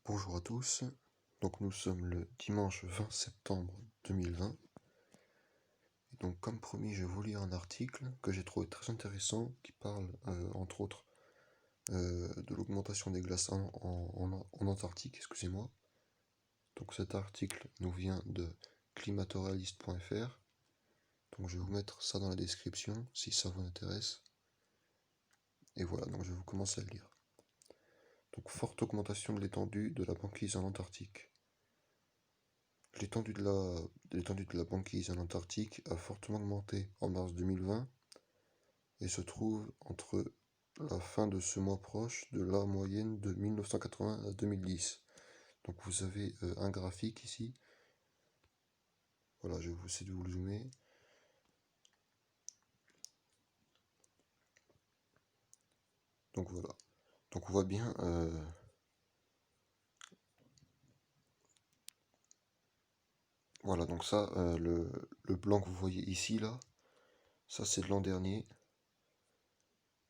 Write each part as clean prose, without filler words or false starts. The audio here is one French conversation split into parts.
Bonjour à tous, donc nous sommes le dimanche 20 septembre 2020, et donc comme promis je vais vous lire un article que j'ai trouvé très intéressant qui parle entre autres de l'augmentation des glaces en Antarctique, excusez-moi. Donc cet article nous vient de climatoralist.fr, donc je vais vous mettre ça dans la description si ça vous intéresse, et voilà, donc je vais vous commencer à le lire. Donc forte augmentation de l'étendue de la banquise en Antarctique. L'étendue de la banquise en Antarctique a fortement augmenté en mars 2020 et se trouve entre la fin de ce mois proche de la moyenne de 1980 à 2010. Donc vous avez un graphique ici. Voilà, je vais essayer de vous le zoomer. Donc voilà. Donc on voit bien voilà, donc ça, le blanc que vous voyez ici, là, ça c'est de l'an dernier.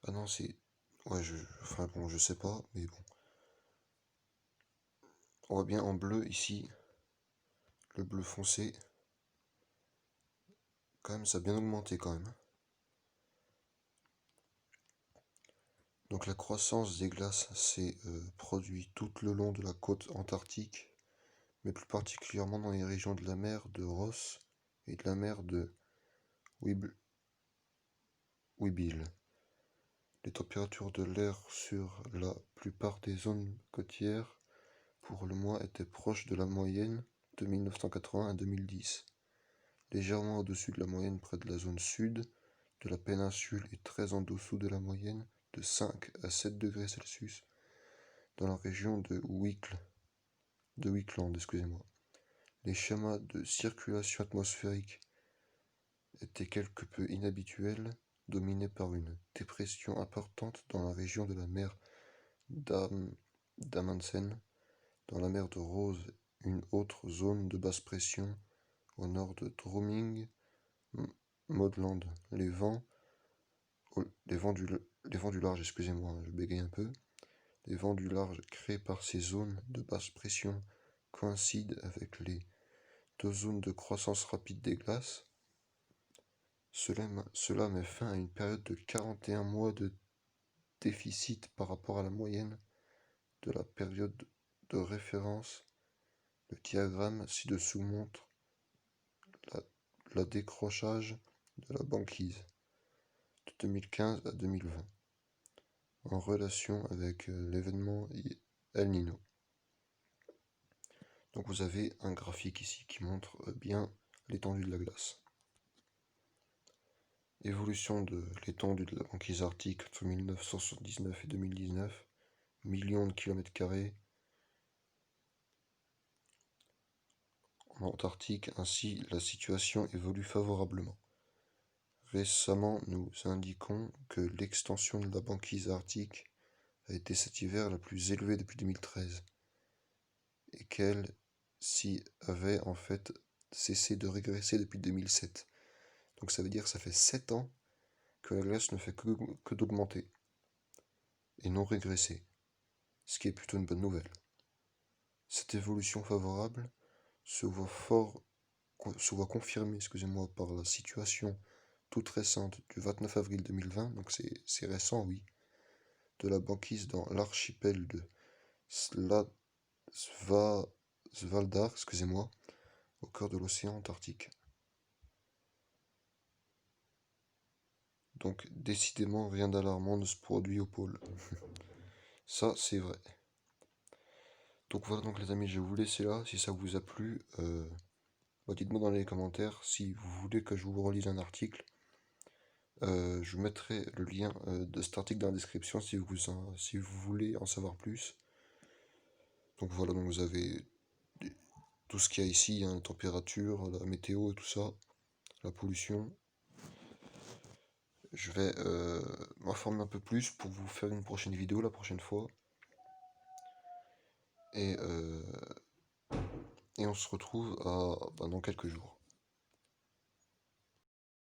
Ah non, c'est... Ouais, enfin bon, je sais pas, mais bon. On voit bien en bleu ici, le bleu foncé. Quand même, ça a bien augmenté quand même. Donc la croissance des glaces s'est produite tout le long de la côte antarctique, mais plus particulièrement dans les régions de la mer de Ross et de la mer de Weibille. Les températures de l'air sur la plupart des zones côtières pour le mois étaient proches de la moyenne de 1980 à 2010, légèrement au-dessus de la moyenne près de la zone sud de la péninsule et très en dessous de la moyenne de 5 à 7 degrés Celsius dans la région de Wickland, excusez-moi. Les schémas de circulation atmosphérique étaient quelque peu inhabituels, dominés par une dépression importante dans la région de la mer d'Amundsen, dans la mer de Ross, une autre zone de basse pression au nord de Droming-Modland. Les vents du large, excusez-moi, je bégaye un peu. Les vents du large créés par ces zones de basse pression coïncident avec les deux zones de croissance rapide des glaces. Cela met fin à une période de 41 mois de déficit par rapport à la moyenne de la période de référence. Le diagramme ci-dessous montre la décrochage de la banquise de 2015 à 2020 en relation avec l'événement El Niño. Donc vous avez un graphique ici qui montre bien l'étendue de la glace. Évolution de l'étendue de la banquise arctique entre 1979 et 2019, millions de kilomètres carrés en Antarctique, ainsi la situation évolue favorablement. Récemment, nous indiquons que l'extension de la banquise arctique a été cet hiver la plus élevée depuis 2013 et qu'elle s'y avait en fait cessé de régresser depuis 2007. Donc ça veut dire que ça fait 7 ans que la glace ne fait que d'augmenter et non régresser, ce qui est plutôt une bonne nouvelle. Cette évolution favorable se voit confirmée par la situation toute récente du 29 avril 2020, donc c'est récent, oui, de la banquise dans l'archipel de Svalbard, au cœur de l'océan Antarctique. Donc décidément rien d'alarmant ne se produit au pôle. Ça c'est vrai. Donc voilà donc les amis, je vais vous laisser là. Si ça vous a plu, dites-moi dans les commentaires si vous voulez que je vous relise un article. Je mettrai le lien de cet article dans la description si vous voulez en savoir plus. Donc voilà, donc vous avez tout ce qu'il y a ici, hein, la température, la météo et tout ça, la pollution. Je vais m'informer un peu plus pour vous faire une prochaine vidéo la prochaine fois. Et on se retrouve dans quelques jours.